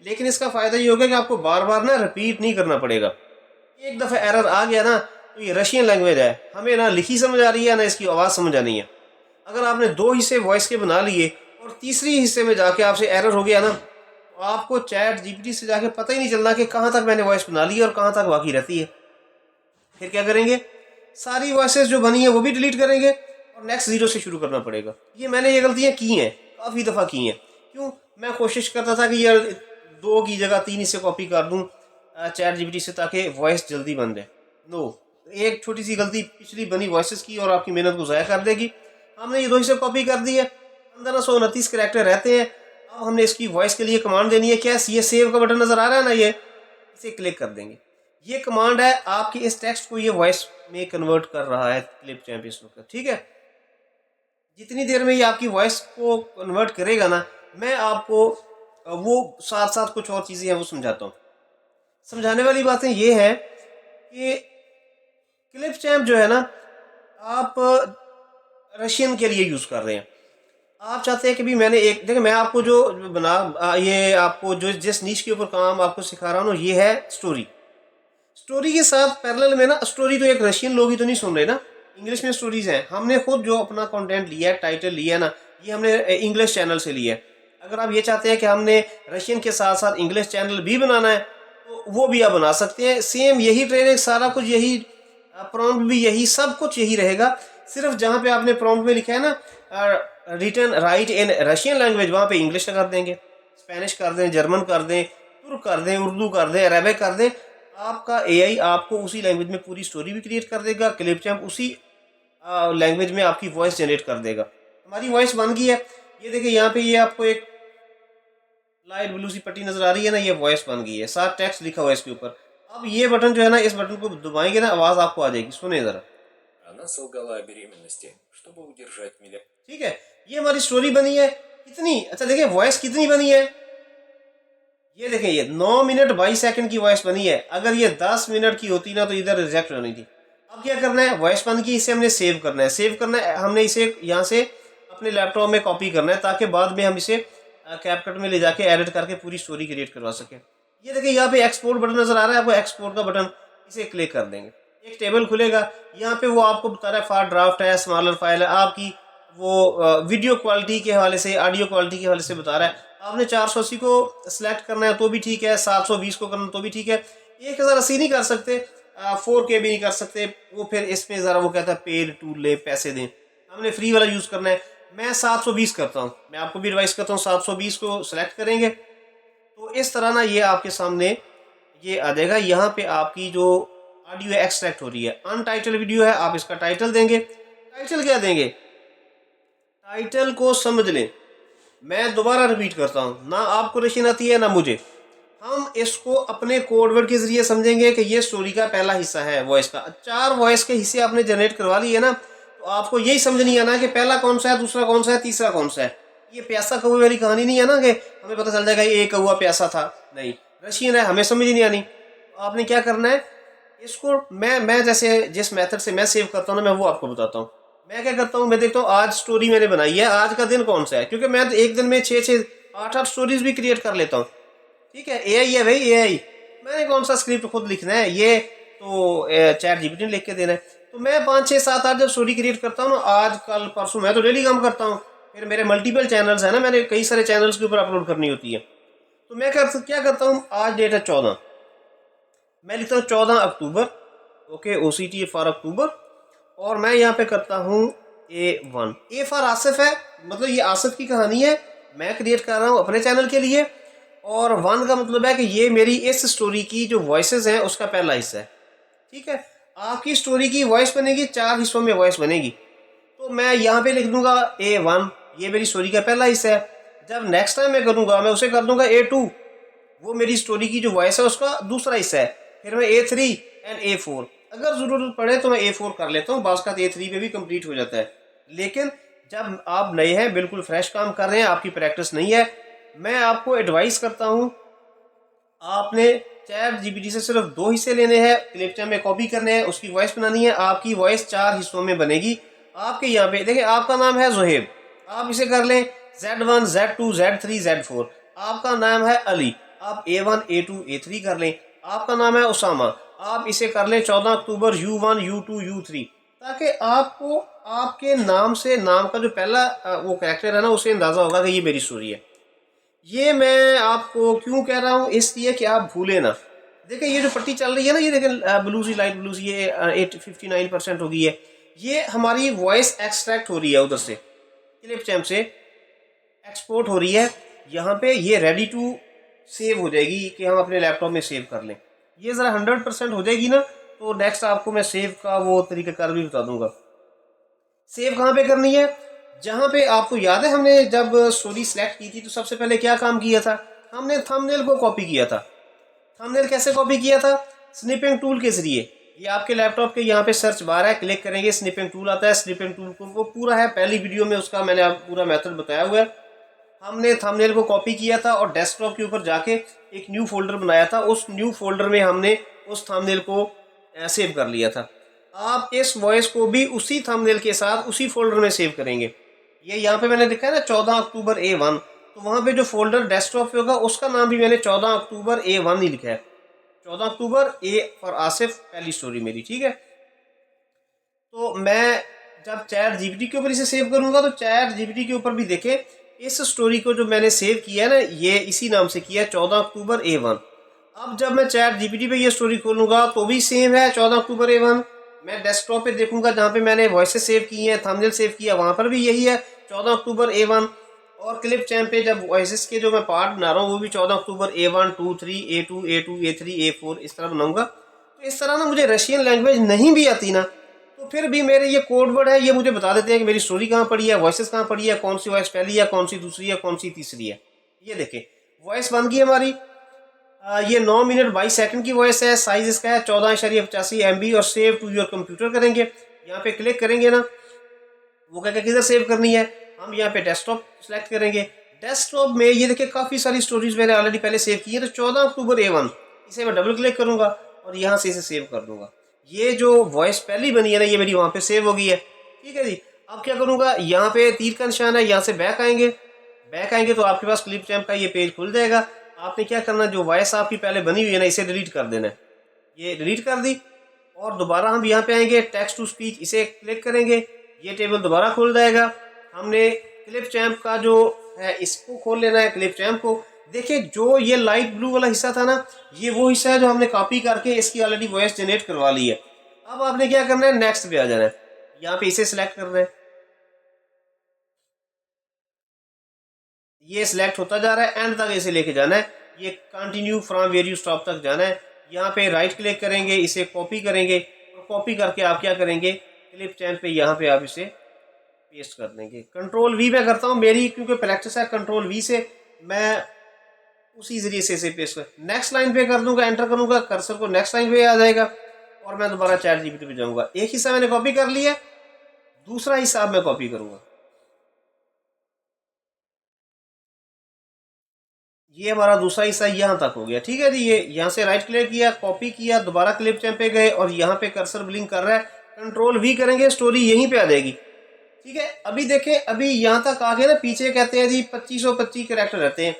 लेकिन इसका फ़ायदा ये होगा कि आपको बार बार ना रिपीट नहीं करना पड़ेगा। एक दफ़ा एरर आ गया ना, तो ये रशियन लैंग्वेज है, हमें ना लिखी समझ आ रही है ना इसकी आवाज़ समझ आनी है। अगर आपने 2 हिस्से वॉइस के बना लिए और तीसरी हिस्से में जाके आपसे एरर हो गया ना, तो आपको चैट जीपीटी से जाके पता ही नहीं चलना कि कहाँ तक मैंने वॉइस बना ली और कहाँ तक बाकी रहती है। फिर क्या करेंगे, सारी वॉइसेस जो बनी है वो भी डिलीट करेंगे और नेक्स्ट जीरो से शुरू करना पड़ेगा। ये गलतियाँ की हैं, काफ़ी दफ़ा की हैं। क्यों? मैं कोशिश करता था कि यार 2 की जगह 3 हिस्से कॉपी कर दूँ चैट जीपीटी से ताकि वॉइस जल्दी बन जाए। नो, एक छोटी सी गलती पिछली बनी वॉइसेस की और आपकी मेहनत को ज़ाया कर देगी। हमने ये 2 हिस्से कॉपी कर दी है, 1529 करैक्टर रहते हैं। अब हमने इसकी वॉइस के लिए कमांड देनी है, क्या ये सेव का बटन नज़र आ रहा है ना, ये इसे क्लिक कर देंगे। ये कमांड है आपकी इस टेक्स्ट को ये वॉइस में कन्वर्ट कर रहा है क्लिप चैम्प इस वक्त, ठीक है। जितनी देर में ये आपकी वॉइस को कन्वर्ट करेगा ना, मैं आपको वो साथ साथ कुछ और चीज़ें हैं वो समझाता हूँ। समझाने वाली बातें ये हैं कि क्लिप चैम्प जो है ना, आप रशियन के लिए यूज़ कर रहे हैं। आप चाहते हैं कि भी मैंने एक देखिए, मैं आपको जो ये आपको जो जिस नीश के ऊपर काम आपको सिखा रहा हूँ ये है स्टोरी। स्टोरी के साथ पैरेलल में ना, स्टोरी तो एक रशियन लोग ही तो नहीं सुन रहे ना, इंग्लिश में स्टोरीज हैं। हमने खुद जो अपना कंटेंट लिया है, टाइटल लिया है ना, ये हमने इंग्लिश चैनल से लिया है। अगर आप ये चाहते हैं कि हमने रशियन के साथ साथ इंग्लिश चैनल भी बनाना है तो वो भी आप बना सकते हैं। सेम यही ट्रेनिंग, सारा कुछ यही, प्रॉम्प्ट भी यही, सब कुछ यही रहेगा। सिर्फ जहाँ पे आपने प्रॉम्प्ट में लिखा है ना रिटर्न राइट इन रशियन लैंग्वेज, वहाँ पे इंग्लिश कर देंगे, स्पेनिश कर दें, जर्मन कर दें, तुर्क कर दें, उर्दू कर दें, अरेबिक कर दें। आपका एआई आपको उसी लैंग्वेज में पूरी स्टोरी भी क्रिएट कर देगा, क्लिप चैम्प उसी लैंग्वेज में आपकी वॉइस जनरेट कर देगा। हमारी वॉइस बन गई है, ये देखिए यहाँ पे ये आपको एक लाइट ब्लू सी पट्टी नजर आ रही है ना, ये वॉइस बन गई है, साथ टेक्स्ट लिखा हुआ है इसके ऊपर। अब ये बटन जो है ना, इस बटन को दबाएंगे ना, आवाज आपको आ जाएगी, सुने जरा। Она солгала о беременности, чтобы удержать меня. ठीक है, ये हमारी स्टोरी बनी है। कितनी अच्छा देखिए, वॉइस कितनी बनी है, ये देखें, ये 9 मिनट 22 सेकंड की वॉइस बनी है। अगर ये 10 मिनट की होती ना तो इधर रिजेक्ट होनी थी। अब क्या करना है, वॉइस बन की, इसे हमने सेव करना है। सेव करना है हमने इसे यहाँ से अपने लैपटॉप में कॉपी करना है ताकि बाद में हम इसे कैपकट में ले जाके एडिट करके पूरी स्टोरी क्रिएट करवा सकें। ये देखिए यहाँ पे एक्सपोर्ट बटन नजर आ रहा है आपको, एक्सपोर्ट का बटन, इसे क्लिक कर देंगे, एक टेबल खुलेगा। यहाँ पे वो आपको बता रहा है फार ड्राफ्ट है, स्मॉलर फाइल है, आपकी वो वीडियो क्वालिटी के हवाले से, ऑडियो क्वालिटी के हवाले से बता रहा है। आपने 480 को सिलेक्ट करना है तो भी ठीक है, 720 को करना तो भी ठीक है। 1080 नहीं कर सकते, 4K भी नहीं कर सकते, वो फिर इसमें ज़रा वो कहता है पेड टू ले, पैसे दें। हमने फ्री वाला यूज़ करना है। मैं 720 करता हूँ, मैं आपको भी एडवाइस करता हूँ 720 को सिलेक्ट करेंगे तो इस तरह ना ये आपके सामने ये आ जाएगा। यहाँ पे आपकी जो ऑडियो एक्सट्रैक्ट हो रही है, अनटाइटल वीडियो है, आप इसका टाइटल देंगे। टाइटल क्या देंगे, टाइटल को समझ लें। मैं दोबारा रिपीट करता हूँ, ना आपको रशियन आती है ना मुझे। हम इसको अपने कोडवर्ड के जरिए समझेंगे कि ये स्टोरी का पहला हिस्सा है वॉइस का। 4 वॉइस के हिस्से आपने जनरेट करवा लिए ना, तो आपको यही समझ नहीं आना कि पहला कौन सा है, दूसरा कौन सा है, तीसरा कौन सा है। ये प्यासा कौवे वाली कहानी नहीं है ना कि हमें पता चल जाएगा ये कौवा प्यासा था, नहीं, रशियन है, हमें समझ ही नहीं आनी। तो आपने क्या करना है, इसको मैं जैसे जिस मेथड से मैं सेव करता हूँ ना, मैं वो आपको बताता हूँ। मैं क्या करता हूँ, मैं देखता हूँ आज स्टोरी मैंने बनाई है, आज का दिन कौन सा है, क्योंकि मैं एक दिन में 6-6 8-8 स्टोरीज भी क्रिएट कर लेता हूँ। ठीक है, एआई है भाई, एआई, मैंने कौन सा स्क्रिप्ट खुद लिखना है, ये तो चैट जीपीटी ने लिख के देना है। तो मैं 5-6-7-8 जब स्टोरी क्रिएट करता हूँ ना, आज कल परसों, मैं तो डेली काम करता हूँ। फिर मेरे मल्टीपल चैनल्स हैं ना, मैंने कई सारे चैनल्स के ऊपर अपलोड करनी होती है। तो मैं क्या करता हूँ, आज डेट है 14, मैं लिखता हूँ 14 अक्टूबर, ओके, OCT फॉर अक्टूबर, और मैं यहाँ पे करता हूँ A1, ए फॉर आसिफ है, मतलब ये आसिफ की कहानी है, मैं क्रिएट कर रहा हूँ अपने चैनल के लिए। और 1 का मतलब है कि ये मेरी इस स्टोरी की जो वॉइसेस हैं उसका पहला हिस्सा है। ठीक है, आपकी स्टोरी की वॉइस बनेगी, 4 हिस्सों में वॉइस बनेगी। तो मैं यहाँ पे लिख दूंगा A1, ये मेरी स्टोरी का पहला हिस्सा है। जब नेक्स्ट टाइम मैं करूँगा मैं उसे कर दूंगा A2, वो मेरी स्टोरी की जो वॉइस है उसका दूसरा हिस्सा है। फिर मैं A3 एंड A4, अगर ज़रूरत पड़े तो मैं A4 कर लेता हूँ, बाज़ का A3 पे भी कंप्लीट हो जाता है। लेकिन जब आप नए हैं, बिल्कुल फ्रेश काम कर रहे हैं, आपकी प्रैक्टिस नहीं है, मैं आपको एडवाइस करता हूँ, आपने चैट जीपीटी से सिर्फ 2 हिस्से लेने हैं, क्लिपचैम्प में कॉपी करने हैं, उसकी वॉइस बनानी है। आपकी वॉइस 4 हिस्सों में बनेगी। आपके यहाँ पे देखिए, आपका नाम है जोहेब, आप इसे कर लें Z1 Z2 Z3 Z4। आपका नाम है अली, आप A1 A2 A3 कर लें। आपका नाम है उसामा, आप इसे कर लें 14 अक्टूबर U1 U2 U3, ताकि आपको आपके नाम से, नाम का जो पहला वो कैरेक्टर है ना, उसे अंदाज़ा होगा कि ये मेरी स्टोरी है। ये मैं आपको क्यों कह रहा हूँ, इसलिए कि आप भूले ना। देखिए ये जो पट्टी चल रही है ना, ये देखें ब्लू सी, लाइट ब्लू सी, ये 59% हो गई है। ये हमारी वॉइस एक्सट्रैक्ट हो रही है उधर से, क्लिपचैम्प से एक्सपोर्ट हो रही है। यहाँ पे ये रेडी टू सेव हो जाएगी कि हम अपने लैपटॉप में सेव कर लें। ये ज़रा 100% हो जाएगी ना, तो नेक्स्ट आपको मैं सेव का वो तरीक़ाकार भी बता दूंगा। सेव कहाँ पे करनी है? जहाँ पे आपको याद है हमने जब स्टोरी सेलेक्ट की थी तो सबसे पहले क्या काम किया था, हमने थंबनेल को कॉपी किया था। थंबनेल कैसे कॉपी किया था? स्निपिंग टूल के जरिए। ये आपके लैपटॉप के यहाँ पे सर्च बार है, क्लिक करेंगे स्निपिंग टूल आता है। स्निपिंग टूल को वो पूरा है, पहली वीडियो में उसका मैंने आपको पूरा मेथड बताया हुआ है। हमने थंबनेल को कॉपी किया था और डेस्कटॉप के ऊपर जाके एक न्यू फोल्डर बनाया था। उस न्यू फोल्डर में हमने उस थंबनेल को सेव कर लिया था। आप इस वॉइस को भी उसी थंबनेल के साथ उसी फोल्डर में सेव करेंगे। ये यहाँ पे मैंने लिखा है ना 14 अक्टूबर A1, तो वहाँ पे जो फोल्डर डेस्कटॉप पे होगा उसका नाम भी मैंने 14 अक्टूबर A1 ही लिखा है। 14 अक्टूबर A फॉर आसिफ, पहली स्टोरी मेरी, ठीक है। तो मैं जब चैट जीपीटी के ऊपर इसे सेव करूंगा तो चैट जीपीटी के ऊपर भी देखें, इस स्टोरी को जो मैंने सेव किया है ना, ये इसी नाम से किया है 14 अक्टूबर A1। अब जब मैं चैट जीपीटी पे ये स्टोरी खोलूंगा तो भी सेम है 14 अक्टूबर A1। मैं डेस्कटॉप पे देखूंगा जहाँ पे मैंने वॉइसेस सेव की हैं, थंबनेल सेव किया, वहाँ पर भी यही है 14 अक्टूबर A1। और क्लिपचैम्प पे जब वॉइसेस के जो मैं पार्ट बना रहा हूँ वो भी 14 अक्टूबर A1 2 3 A2 A2 A3 A4 इस तरह बनाऊंगा। तो इस तरह ना, मुझे रशियन लैंग्वेज नहीं भी आती ना, तो फिर भी मेरे ये कोड वर्ड है, ये मुझे बता देते हैं कि मेरी स्टोरी कहाँ पड़ी है, वॉइसेस कहाँ पड़ी है, कौन सी वॉइस पहली है, कौन सी दूसरी है, कौन सी तीसरी है। ये देखें वॉइस बन गई हमारी। ये 9 मिनट 22 सेकंड की वॉइस है। साइज इसका है 14.85 MB और सेव टू योर कंप्यूटर करेंगे। यहाँ पे क्लिक करेंगे ना, वो क्या किधर सेव करनी है, हम यहाँ पे डेस्कटॉप सेलेक्ट करेंगे। डेस्कटॉप में ये देखिए काफ़ी सारी स्टोरीज मैंने ऑलरेडी पहले सेव की है। तो 14 अक्टूबर A1, इसे मैं डबल क्लिक करूँगा और यहाँ से इसे सेव कर दूंगा। ये जो वॉइस पहली बनी है ना, ये मेरी वहाँ पे सेव हो गई है, ठीक है जी। अब क्या करूँगा, यहाँ पे तीर का निशान है, यहाँ से बैक आएंगे। बैक आएंगे तो आपके पास क्लिपचैम्प का ये पेज खुल जाएगा। आपने क्या करना, जो वॉइस आपकी पहले बनी हुई है ना, इसे डिलीट कर देना है। ये डिलीट कर दी और दोबारा हम यहाँ पे आएंगे, टेक्स्ट टू स्पीच, इसे क्लिक करेंगे, ये टेबल दोबारा खुल जाएगा। हमने क्लिपचैम्प का जो है इसको खोल लेना है, क्लिपचैम्प को। देखिए जो ये लाइट ब्लू वाला हिस्सा था ना, ये वो हिस्सा है जो हमने कॉपी करके इसकी ऑलरेडी वॉइस जनरेट करवा ली है। अब आपने क्या करना है, नेक्स्ट पे आ जाना है, यहाँ पे इसे सिलेक्ट करना है। ये सिलेक्ट होता जा रहा है, एंड तक इसे लेके जाना है। ये continue from where you stop तक जाना है। यहाँ पे राइट क्लिक करेंगे, इसे कॉपी करेंगे और कॉपी करके आप क्या करेंगे, क्लिपचैम्प पे यहाँ पे आप इसे पेस्ट कर देंगे। कंट्रोल V में करता हूँ, मेरी क्योंकि प्रैक्टिस है, कंट्रोल V से मैं उसी जरिए से इसे पेस्ट कर, नेक्स्ट लाइन पे कर दूंगा, एंटर करूंगा, कर्सर को नेक्स्ट लाइन पे आ जाएगा और मैं दोबारा चैट जीपीटी पे जाऊंगा। एक हिस्सा मैंने कॉपी कर लिया, दूसरा हिस्सा अब मैं कॉपी करूंगा। ये हमारा दूसरा हिस्सा यहाँ तक हो गया, ठीक है जी। ये यहाँ से राइट क्लिक किया, कॉपी किया, दोबारा क्लिपचैम्प पे गए और यहाँ पे कर्सर ब्लिंक कर रहा है, कंट्रोल V करेंगे, स्टोरी यहीं पे आ जाएगी, ठीक है। अभी देखें, अभी यहाँ तक आ गया ना, पीछे कहते हैं जी 2525 कैरेक्टर रहते हैं।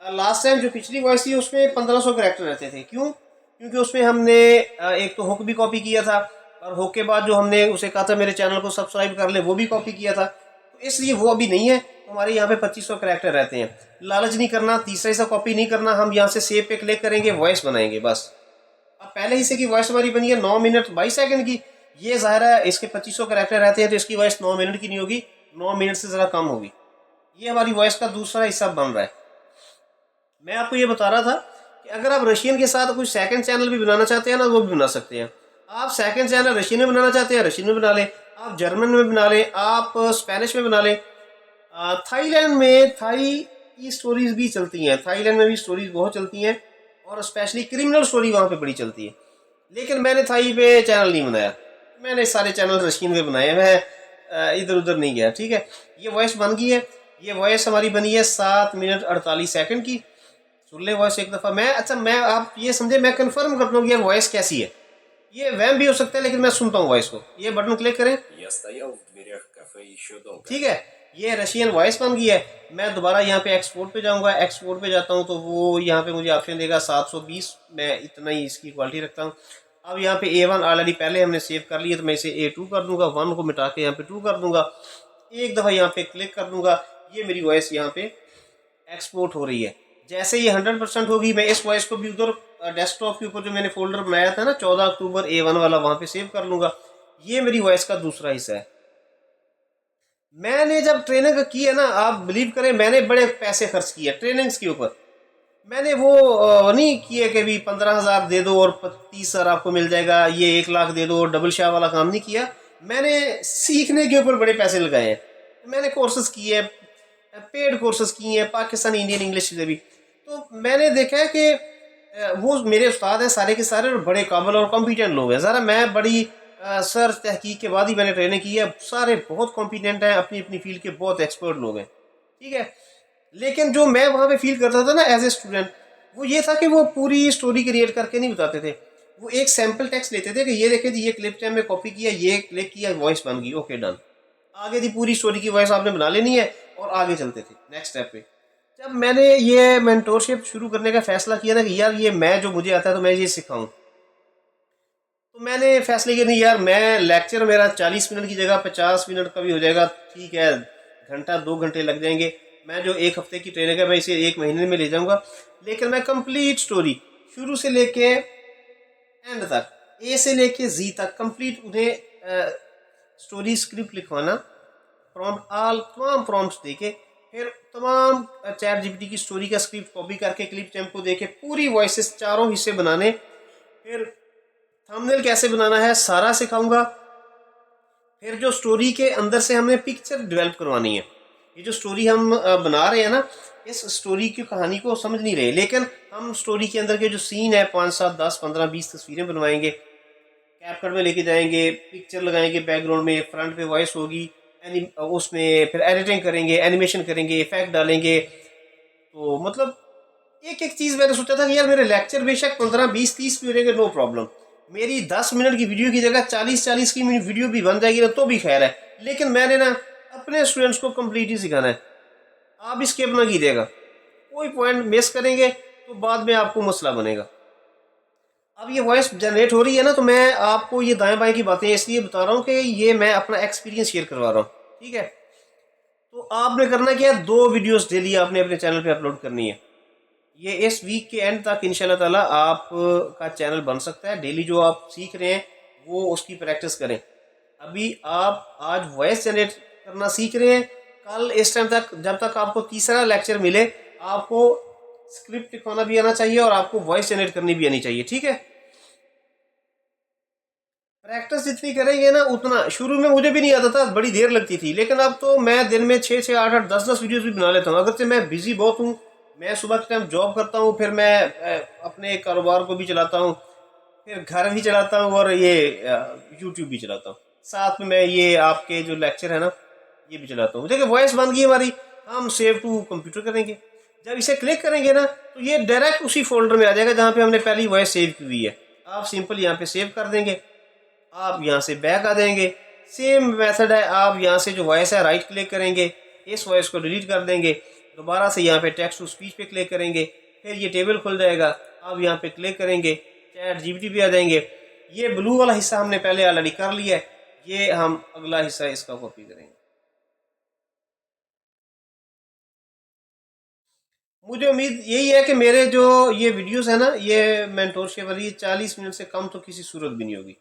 लास्ट टाइम जो पिछली वॉइस थी उसमें 1500 कैरेक्टर रहते थे। क्यों? क्योंकि उसमें हमने एक तो हुक भी कॉपी किया था और हुक के बाद जो हमने उसे कहा था मेरे चैनल को सब्सक्राइब कर ले, वो भी कॉपी किया था। तो इसलिए वो अभी नहीं है, हमारे यहाँ पे 2500 कैरेक्टर रहते हैं। लालच नहीं करना, तीसरा हिस्सा कॉपी नहीं करना, हम यहाँ से सेव पे क्लिक करेंगे, वॉइस बनाएंगे बस। अब पहले हिस्से की वॉइस हमारी बनी है 9 मिनट 22 सेकंड की। ये ज़ाहिर है इसके 2500 कैरेक्टर रहते हैं तो इसकी वॉइस 9 मिनट की नहीं होगी, 9 मिनट से ज़रा कम होगी। ये हमारी वॉइस का दूसरा हिस्सा बन रहा है। मैं आपको ये बता रहा था कि अगर आप रशियन के साथ कुछ सेकंड चैनल भी बनाना चाहते हैं ना, वो भी बना सकते हैं। आप सेकंड चैनल रशियन में बनाना चाहते हैं, रशियन में बना लें, आप जर्मन में बना लें, आप स्पेनिश में बना लें, थाईलैंड में थाई की स्टोरीज भी चलती हैं, थाईलैंड में भी स्टोरीज बहुत चलती हैं और स्पेशली क्रिमिनल स्टोरी वहाँ पे बड़ी चलती है। लेकिन मैंने थाई पे चैनल नहीं बनाया, मैंने सारे चैनल रशियन पे बनाए। मैं इधर उधर नहीं गया। ठीक है, ये वॉइस बन गई है। ये वॉइस हमारी बनी है 7 मिनट 48 सेकंड की। सुन ले वॉइस एक दफ़ा। मैं आप ये समझे, मैं कंफर्म करता हूँ कि ये वॉइस कैसी है। ये वहम भी हो सकता है लेकिन मैं सुनता हूँ वॉइस को। ये बटन क्लिक करें। Я стоял в दверях кафе еще долго. ठीक है, ये रशियन वॉइस बन गई है। मैं दोबारा यहाँ पे एक्सपोर्ट पे जाऊँगा। एक्सपोर्ट पे जाता हूँ तो वो यहाँ पे मुझे ऑप्शन देगा 720। मैं इतना ही इसकी क्वालिटी रखता हूँ। अब यहाँ पे A1 ऑलरेडी पहले हमने सेव कर लिया, तो मैं इसे A2 कर दूंगा। 1 को मिटा के यहाँ पे 2 कर दूंगा। एक दफ़ा यहाँ पे क्लिक कर दूंगा। ये मेरी वॉइस यहाँ पे एक्सपोर्ट हो रही है। जैसे ये 100% होगी, मैं इस वॉइस को भी उधर डेस्कटॉप के ऊपर जो मैंने फोल्डर बनाया था ना 14 अक्टूबर A1 वाला, वहाँ पे सेव कर लूँगा। ये मेरी वॉइस का दूसरा हिस्सा है। मैंने जब ट्रेनिंग की है ना, आप बिलीव करें, मैंने बड़े पैसे खर्च किए ट्रेनिंग्स के ऊपर। मैंने वो नहीं किए कि भी 15,000 दे दो और 30,000 आपको मिल जाएगा, ये 1 लाख दे दो और डबल शाह वाला काम नहीं किया। मैंने सीखने के ऊपर बड़े पैसे लगाए हैं। मैंने कोर्सेज किए, पेड कोर्सेज किए हैं, पाकिस्तानी इंडियन इंग्लिश से भी। तो मैंने देखा है कि वो मेरे उस्ताद हैं सारे के सारे, और बड़े काबिल और कॉम्पिटेंट लोग हैं। ज़रा मैं बड़ी सर्च तहकीक के बाद ही मैंने ट्रेनिंग की है। सारे बहुत कॉम्पिटेंट हैं, अपनी अपनी फील्ड के बहुत एक्सपर्ट लोग हैं। ठीक है, लेकिन जो मैं वहाँ पे फील करता था ना एज ए स्टूडेंट, वो ये था कि वो पूरी स्टोरी क्रिएट करके नहीं बताते थे। वो एक सैम्पल टेक्स्ट लेते थे कि ये देखे जी, ये क्लिप टाइम में कॉपी किया, ये क्लिक किया, वॉइस बन गई, ओके डन। आगे दी पूरी स्टोरी की वॉइस आपने बना लेनी है और आगे चलते थे नेक्स्ट स्टेप पे। जब मैंने ये मेंटोरशिप शुरू करने का फैसला किया ना कि यार ये मैं जो मुझे आता है तो मैं ये सिखाऊं, तो मैंने फैसले किया नहीं यार, मैं लेक्चर मेरा 40 मिनट की जगह 50 मिनट का भी हो जाएगा, ठीक है, घंटा 2 घंटे लग जाएंगे। मैं जो 1 हफ्ते की ट्रेनिंग है मैं इसे 1 महीने में ले जाऊंगा। लेकिन मैं कंप्लीट स्टोरी शुरू से लेके एंड तक, ए से लेके जी तक कंप्लीट उन्हें स्टोरी स्क्रिप्ट लिखवाना, प्रॉम्प्ट आल तमाम प्रॉम्प्ट्स देके, फिर तमाम चैट जीपीटी की स्टोरी का स्क्रिप्ट कॉपी करके क्लिप टेम्पो देके पूरी वॉइसेस चारों हिस्से बनाने, फिर थंबनेल कैसे बनाना है सारा सिखाऊंगा। फिर जो स्टोरी के अंदर से हमने पिक्चर डेवलप करवानी है। ये जो स्टोरी हम बना रहे हैं ना, इस स्टोरी की कहानी को समझ नहीं रहे, लेकिन हम स्टोरी के अंदर के जो सीन है 5, 7, 10, 15, 20 तस्वीरें बनवाएंगे, कैपकट में लेके जाएंगे, पिक्चर लगाएंगे बैकग्राउंड में, फ्रंट पे वॉइस होगी, उसमें फिर एडिटिंग करेंगे, एनिमेशन करेंगे, इफेक्ट डालेंगे। तो मतलब एक एक चीज़ मैंने सोचा था कि यार मेरे लेक्चर बेशक 15, 20, 30 भी हो जाएंगे, नो प्रॉब्लम। मेरी 10 मिनट की वीडियो की जगह 40 की वीडियो भी बन जाएगी ना तो भी खैर है। लेकिन मैंने ना अपने स्टूडेंट्स को कंप्लीट ही सिखाना है। आप स्किप ना कीजिएगा, कोई पॉइंट मिस करेंगे तो बाद में आपको मसला बनेगा। अब ये वॉइस जनरेट हो रही है ना, तो मैं आपको ये दाएं बाएं की बातें इसलिए बता रहा हूँ कि ये मैं अपना एक्सपीरियंस शेयर करवा रहा हूँ। ठीक है, तो आपने करना क्या है, 2 वीडियोस डेली आपने अपने चैनल पे अपलोड करनी है। ये इस वीक के एंड तक इंशाल्लाह ताला आपका चैनल बन सकता है। डेली जो आप सीख रहे हैं वो उसकी प्रैक्टिस करें। अभी आप आज वॉइस जनरेट करना सीख रहे हैं, कल इस टाइम तक, जब तक आपको तीसरा लेक्चर मिले, आपको स्क्रिप्ट लिखवाना भी आना चाहिए और आपको वॉइस जनरेट करनी भी आनी चाहिए। ठीक है, प्रैक्टिस जितनी करेंगे ना उतना, शुरू में मुझे भी नहीं आता था, बड़ी देर लगती थी, लेकिन अब तो मैं दिन में 6, 8, 10 वीडियोस भी बना लेता हूँ। अगर से मैं बिजी बहुत हूँ, मैं सुबह के टाइम जॉब करता हूँ, फिर मैं अपने कारोबार को भी चलाता हूँ, फिर घर भी चलाता हूँ और ये यूट्यूब भी चलाता हूँ, साथ में मैं ये आपके जो लेक्चर है ना ये भी चलाता हूँ। देखिए वॉइस बन गई हमारी, हम सेव टू कंप्यूटर करेंगे। जब इसे क्लिक करेंगे ना तो ये डायरेक्ट उसी फोल्डर में आ जाएगा जहाँ पे हमने पहली वॉइस सेव की हुई है। आप सिंपल यहाँ पे सेव कर देंगे, आप यहाँ से बैक आ जाएंगे। सेम मेथड है, आप यहाँ से जो वॉइस है राइट क्लिक करेंगे, इस वॉइस को डिलीट कर देंगे, दोबारा से यहाँ पे टेक्स्ट टू स्पीच पे क्लिक करेंगे, फिर ये टेबल खुल जाएगा। आप यहाँ पे क्लिक करेंगे, चैट जीपीटी पे आ जाएंगे। ये ब्लू वाला हिस्सा हमने पहले ऑलरेडी कर लिया है, ये हम अगला हिस्सा इसका कॉपी करेंगे। मुझे उम्मीद यही है कि मेरे जो ये वीडियोस है ना, ये मेंटोरशिप वाली 40 मिनट से कम तो किसी सूरत भी नहीं होगी।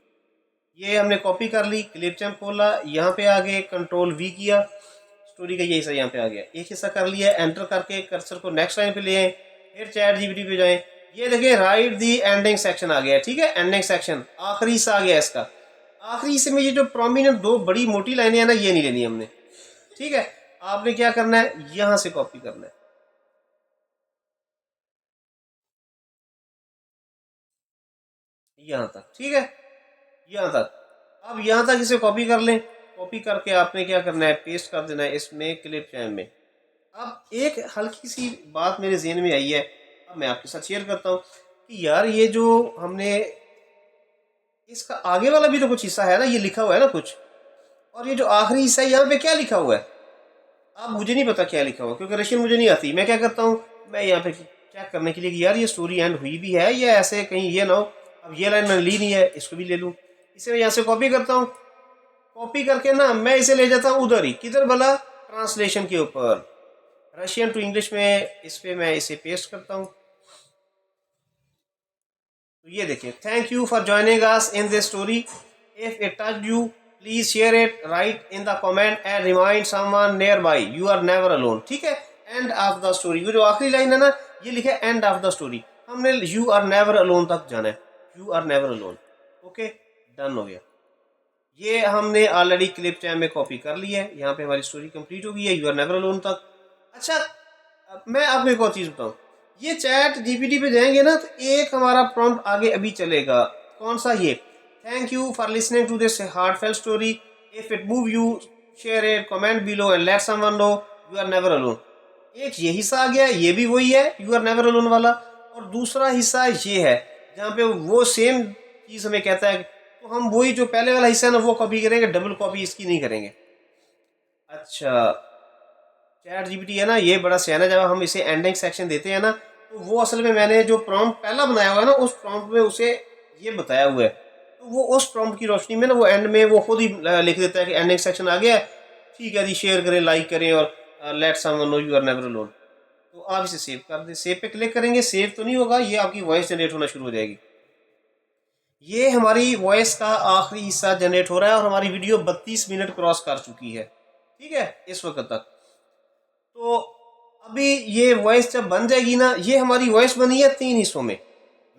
ये हमने कॉपी कर ली, क्लिप चैम्प खोला, यहाँ पे आगे कंट्रोल वी किया, स्टोरी का ये हिस्सा यहाँ पे आ गया, एक हिस्सा कर लिया, एंटर करके कर्सर को नेक्स्ट लाइन पे ले आए, फिर चैट जीपीटी पे जाएं, ये देखिए राइट दी एंडिंग सेक्शन आ गया। ठीक है, एंडिंग सेक्शन आखिरी हिस्सा आ गया इसका। आखिरी हिस्से में ये जो प्रोमिनेंट 2 बड़ी मोटी लाइनें हैं ना, ये नहीं लेनी हमने। ठीक है, आपने क्या करना है, यहां से कॉपी करना है, यहां तक, ठीक है, यहां तक। अब यहां तक इसे कॉपी कर लें। कॉपी करके आपने क्या करना है, पेस्ट कर देना है इसमें क्लिप चैम में। अब एक हल्की सी बात मेरे जहन में आई है, अब मैं आपके साथ शेयर करता हूँ कि यार ये जो हमने, इसका आगे वाला भी तो कुछ हिस्सा है ना, ये लिखा हुआ है ना कुछ, और ये जो आखिरी हिस्सा है यहाँ पे क्या लिखा हुआ है। अब मुझे नहीं पता क्या लिखा हुआ, क्योंकि रशियन मुझे नहीं आती। मैं क्या करता हूँ, मैं यहाँ पे चेक करने के लिए कि यार ये स्टोरी एंड हुई भी है या ऐसे कहीं ये ना हो, अब ये लाइन मैंने ली नहीं है, इसको भी ले लूँ। इसे मैं यहाँ से कॉपी करता हूँ। कॉपी करके ना मैं इसे ले जाता हूँ उधर ही, किधर भला, ट्रांसलेशन के ऊपर, रशियन टू इंग्लिश में। इस पे मैं इसे पेस्ट करता हूँ। तो ये देखिए, thank you for joining us in this story, if it touched you please share it, right in the comment and remind someone nearby, you are never alone. ठीक है, एंड ऑफ द स्टोरी, वो जो आखिरी line है ना, ये लिखा है एंड ऑफ द स्टोरी, हमने यू आर नेवर अलोन तक जाना है, you are never alone. Okay, done हो गया। ये हमने ऑलरेडी क्लिप चैम में कॉपी कर लिया है, यहाँ पे हमारी स्टोरी कंप्लीट हो गई है, यू आर नेवर अलोन तक। अच्छा, अब मैं आपको एक और चीज़ बताऊँ, ये चैट जीपीटी पे जाएंगे ना तो एक हमारा प्रॉम्प्ट आगे अभी चलेगा। कौन सा, ये, thank you for listening to this heartfelt story, if it move you share it, comment below and let someone know you are never alone. एक ये हिस्सा आ गया, ये भी वही है, यू आर नेवर अलोन वाला। और दूसरा हिस्सा ये है जहाँ पे वो सेम चीज़ हमें कहता है, तो हम वही जो पहले वाला हिस्सा है ना वो कॉपी करेंगे, डबल कॉपी इसकी नहीं करेंगे। अच्छा, चैट जीपीटी है ना ये बड़ा सियाना, जब हम इसे एंडिंग सेक्शन देते हैं ना, तो वो असल में मैंने जो प्रॉम्प्ट पहला बनाया हुआ है ना, उस प्रॉम्प्ट में उसे ये बताया हुआ है, तो वो उस प्रॉम्प्ट की रोशनी में ना वो एंड में वो खुद ही लिख देता है कि एंडिंग सेक्शन आ गया है, ठीक है जी, शेयर करें, लाइक करें, और let someone know you are never alone. तो आप इसे सेव कर दें, सेव पे क्लिक करेंगे, सेव तो नहीं होगा, ये आपकी वॉइस जनरेट होना शुरू हो जाएगी। ये हमारी वॉइस का आखिरी हिस्सा जनरेट हो रहा है और हमारी वीडियो 32 मिनट क्रॉस कर चुकी है, ठीक है, इस वक्त तक। तो अभी ये वॉइस जब बन जाएगी ना, ये हमारी वॉइस बनी है 3 हिस्सों में।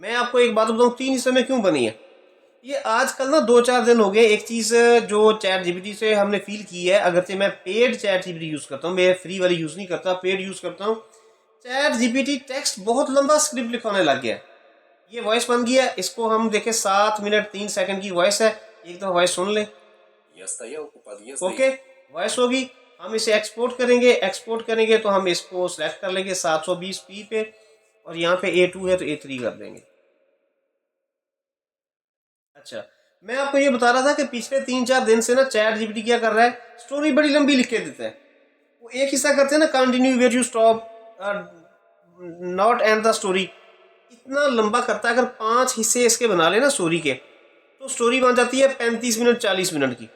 मैं आपको एक बात बताऊं, 3 हिस्सों में क्यों बनी है। ये आजकल ना 2-4 दिन हो गए, एक चीज़ जो चैट जीपीटी से हमने फील की है, अगरचे मैं पेड चैट जीपीटी यूज़ करता हूँ, मैं फ्री वाली यूज़ नहीं करता, पेड यूज़ करता हूँ। चैट जीपीटी टेक्स्ट बहुत लंबा स्क्रिप्ट लिखवाने लग गया है। ये वॉइस बन गया, इसको हम देखें, 7 मिनट 3 सेकंड की वॉइस है, एक दफ़ा वॉइस सुन ले। Я stoял у подъезда ओके, वॉइस होगी। हम इसे एक्सपोर्ट करेंगे, एक्सपोर्ट करेंगे तो हम इसको सेलेक्ट कर लेंगे 720p पे, और यहाँ पे A2 है तो A3 कर देंगे। अच्छा, मैं आपको ये बता रहा था कि पिछले 3-4 दिन से ना चैट जीपीटी क्या कर रहा है, स्टोरी बड़ी लंबी लिख के देता है। वो एक हिस्सा करते हैं ना, continue where you stop, not end the story, इतना लंबा करता है। अगर 5 हिस्से इसके बना लेना स्टोरी के, तो स्टोरी बन जाती है 35 मिनट 40 मिनट की।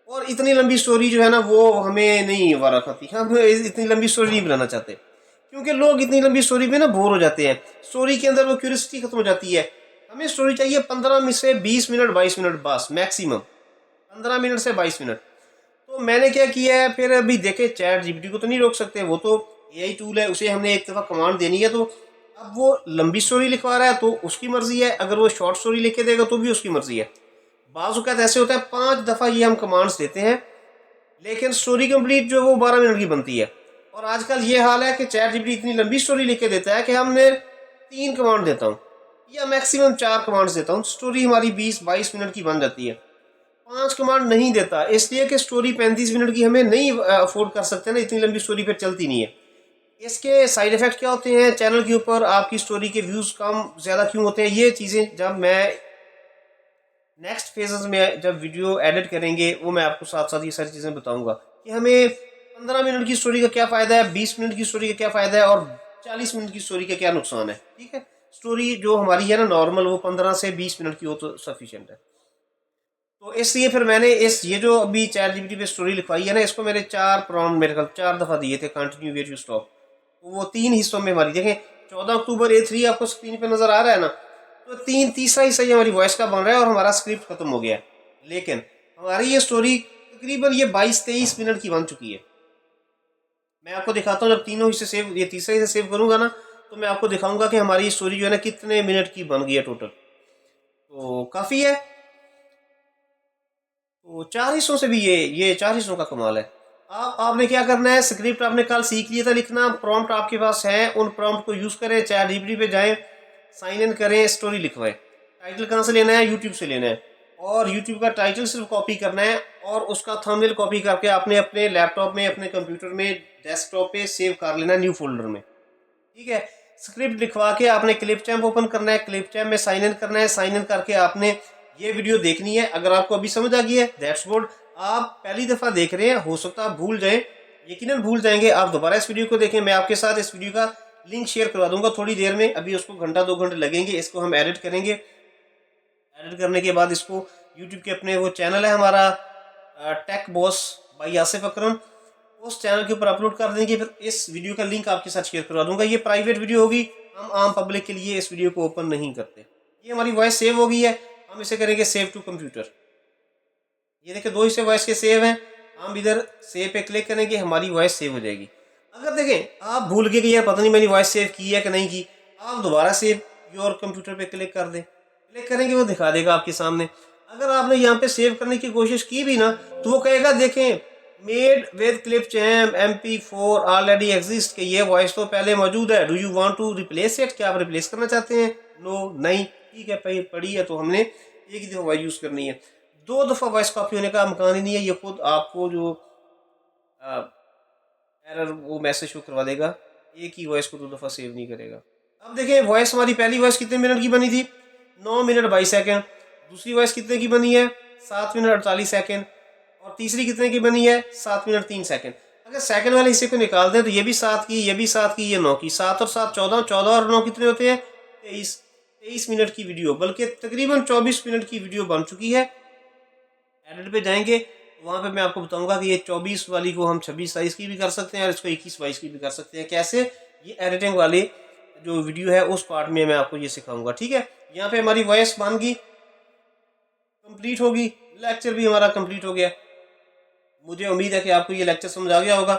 और इतनी लंबी स्टोरी जो है ना वो हमें नहीं वारा खाती, हम इतनी लंबी स्टोरी नहीं बनाना चाहते, क्योंकि लोग इतनी लंबी स्टोरी में ना बोर हो जाते हैं, स्टोरी के अंदर वो क्यूरियोसिटी खत्म हो जाती है। हमें स्टोरी चाहिए 15 मिनट से 20 मिनट 22 मिनट, बस मैक्सिमम 15 मिनट से 22 मिनट। तो मैंने क्या किया है फिर, अभी देखे चैट जीपीटी को तो नहीं रोक सकते, वो तो एआई टूल है, उसे हमने एक दफ़ा कमांड देनी है। तो अब वो लंबी स्टोरी लिखवा रहा है तो उसकी मर्जी है, अगर वो शॉर्ट स्टोरी लिख के देगा तो भी उसकी मर्जी है। बाज़ ऐसे होता है 5 दफ़ा ये हम कमांड्स देते हैं, लेकिन स्टोरी कंप्लीट जो है वो 12 मिनट की बनती है। और आजकल ये हाल है कि चैट जीपीटी इतनी लंबी स्टोरी लिख के देता है कि हमने 3 कमांड देता हूँ या मैक्सिमम 4 कमांड्स देता हूँ, स्टोरी हमारी 20-22 मिनट की बन जाती है। 5 कमांड नहीं देता, इसलिए कि स्टोरी 35 मिनट की हमें नहीं अफोर्ड कर सकते ना, इतनी लंबी स्टोरी फिर चलती नहीं है। इसके साइड इफेक्ट क्या होते हैं चैनल के ऊपर, आपकी स्टोरी के व्यूज़ कम ज़्यादा क्यों होते हैं, ये चीज़ें जब मैं नेक्स्ट फेजेस में जब वीडियो एडिट करेंगे वो मैं आपको साथ साथ ये सारी चीज़ें बताऊंगा कि हमें 15 मिनट की स्टोरी का क्या फ़ायदा है, 20 मिनट की स्टोरी का क्या फ़ायदा है, और 40 मिनट की स्टोरी का क्या नुकसान है। ठीक है, स्टोरी जो हमारी है ना नॉर्मल, वो 15 से 20 मिनट की हो तो सफिशिएंट है। तो इसलिए फिर मैंने ये जो अभी चैट जीपीटी पे स्टोरी लिखवाई है ना, इसको मैंने 4 प्रॉम्प्ट मेरे ख्याल 4 दफ़ा दिए थे, कंटिन्यू वेयर यू स्टॉप। तो वो 3 हिस्सों में हमारी देखें, 14 अक्टूबर A3 आपको स्क्रीन पे नज़र आ रहा है ना, तो तीसरा हिस्सा ये हमारी वॉइस का बन रहा है और हमारा स्क्रिप्ट खत्म हो गया है। लेकिन हमारी ये स्टोरी तकरीबन ये 22-23 मिनट की बन चुकी है। मैं आपको दिखाता हूँ, जब तीनों हिस्से सेव, ये तीसरा हिस्सा सेव करूँगा ना, तो मैं आपको दिखाऊंगा कि हमारी स्टोरी जो है ना कितने मिनट की बन गई है टोटल। तो काफ़ी है। तो 4 हिस्सों से भी ये 4 हिस्सों का कमाल है। आपने क्या करना है, स्क्रिप्ट आपने कल सीख लिया था लिखना, प्रॉम्प्ट आपके पास है, उन प्रॉम्प्ट को यूज़ करें, चैट जीपीटी पे जाएं, साइन इन करें, स्टोरी लिखवाएं। टाइटल कहाँ से लेना है, यूट्यूब से लेना है, और यूट्यूब का टाइटल सिर्फ कॉपी करना है और उसका थंबनेल कॉपी करके आपने अपने लैपटॉप में, अपने कंप्यूटर में, डेस्कटॉप पे सेव कर लेना न्यू फोल्डर में, ठीक है। स्क्रिप्ट लिखवा के आपने क्लिपचैम्प ओपन करना है, क्लिपचैम्प में साइन इन करना है, साइन इन करके आपने ये वीडियो देखनी है। अगर आपको अभी समझ आ गई है दैट्स गुड, आप पहली दफ़ा देख रहे हैं, हो सकता है आप भूल जाएं, यकीनन भूल जाएंगे। आप दोबारा इस वीडियो को देखें, मैं आपके साथ इस वीडियो का लिंक शेयर करवा दूंगा थोड़ी देर में, अभी उसको घंटा 2 घंटे लगेंगे, इसको हम एडिट करेंगे। एडिट करने के बाद इसको यूट्यूब के अपने वो चैनल है हमारा टेक बॉस बाई आसिफ अकरम, उस चैनल के ऊपर अपलोड कर देंगे। फिर इस वीडियो का लिंक आपके साथ शेयर करवा दूंगा। ये प्राइवेट वीडियो होगी, हम आम पब्लिक के लिए इस वीडियो को ओपन नहीं करते। ये हमारी वॉइस सेव हो गई है, हम इसे करेंगे सेव टू कंप्यूटर। ये देखिए 2 हिस्से वॉइस के सेव हैं, हम इधर सेव पे क्लिक करेंगे, हमारी वॉइस सेव हो जाएगी। अगर देखें आप भूल गए कि यार पता नहीं मैंने वॉइस सेव की है कि नहीं की, आप दोबारा सेव योर कंप्यूटर पे क्लिक कर दें, क्लिक करेंगे वो दिखा देगा आपके सामने। अगर आपने यहाँ पे सेव करने की कोशिश की भी ना, तो वो कहेगा देखें made with Clipchamp MP4 already exist, कि ये वॉइस तो पहले मौजूद है, do you want to replace it, क्या आप रिप्लेस करना चाहते हैं, नो नहीं, ठीक है पड़ी है तो हमने एक ही दफ़ा वॉइस यूज़ करनी है, 2 दफ़ा वॉइस कॉपी होने का अमकान ही नहीं है। ये खुद आपको जो एरर वो मैसेज शो करवा देगा, एक ही वॉइस को 2 दफ़ा सेव नहीं करेगा। अब देखें वॉइस, हमारी पहली वॉइस कितने मिनट की बनी थी, 9 मिनट 22 सेकेंड, दूसरी वॉइस कितने की बनी है, 7 मिनट 48 सेकेंड, और तीसरी कितने की बनी है, 7 मिनट 3 सेकेंड। अगर सेकंड वाले हिस्से को निकाल दें तो ये भी 7 की, ये भी 7 की, ये 9 की, 7 और 7 14, 14 और 9 कितने होते हैं, 23 मिनट की वीडियो, बल्कि तकरीबन 24 मिनट की वीडियो बन चुकी है। एडिट पे जाएंगे, वहाँ पे मैं आपको बताऊंगा कि ये 24 वाली को हम 26 साइज की भी कर सकते हैं और इसको 21 22 की भी कर सकते हैं। कैसे, ये एडिटिंग वाले जो वीडियो है उस पार्ट में मैं आपको ये सिखाऊंगा, ठीक है। यहाँ पे हमारी वॉइस बन गई, कंप्लीट होगी, लेक्चर भी हमारा कंप्लीट हो गया। मुझे उम्मीद है कि आपको ये लेक्चर समझ आ गया होगा।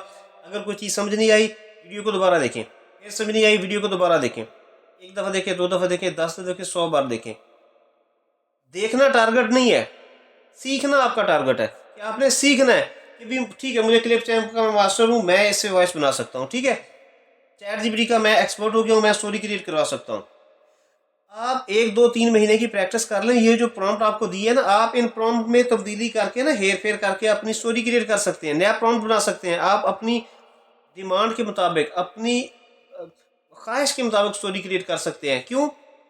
अगर कोई चीज़ समझ नहीं आई, वीडियो को दोबारा देखें, फिर समझ नहीं आई, वीडियो को दोबारा देखें, 1 दफ़ा देखें, 2 दफ़ा देखें, 10 दफ़ा देखें, 100 बार देखें। देखना टारगेट नहीं है, सीखना आपका टारगेट है, कि आपने सीखना है कि भी ठीक है मुझे क्लिपचैम्प का मैं मास्टर हूँ, मैं इससे वॉइस बना सकता हूँ, ठीक है। चैट जीपीटी का मैं एक्सपर्ट हो गया हूँ, मैं स्टोरी क्रिएट करवा सकता हूँ। आप 1 2 3 महीने की प्रैक्टिस कर लें, ये जो प्रॉम्प्ट आपको दी है ना, आप इन प्रॉम्प्ट में तब्दीली करके ना, हेर फेर करके अपनी स्टोरी क्रिएट कर सकते हैं, नया प्रॉम्प्ट बना सकते हैं। आप अपनी डिमांड के मुताबिक, अपनी ख्वाहिश के मुताबिक स्टोरी क्रिएट कर सकते हैं। क्यों,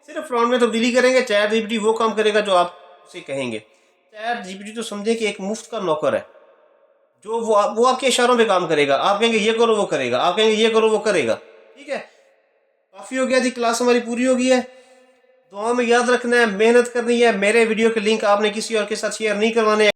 सिर्फ प्रॉम्प्ट में तब्दीली करेंगे, चैट जीपीटी वो काम करेगा जो आप उसे कहेंगे। चैट जीपीटी तो समझे कि एक मुफ्त का नौकर है, जो वो आपके इशारों पे काम करेगा। आप कहेंगे ये करो वो करेगा, आप कहेंगे ये करो वो करेगा, ठीक है। काफ़ी हो गया जी, क्लास हमारी पूरी हो गई है। दुआ में याद रखना है, मेहनत करनी है। मेरे वीडियो के लिंक आपने किसी और के साथ शेयर नहीं करवाने।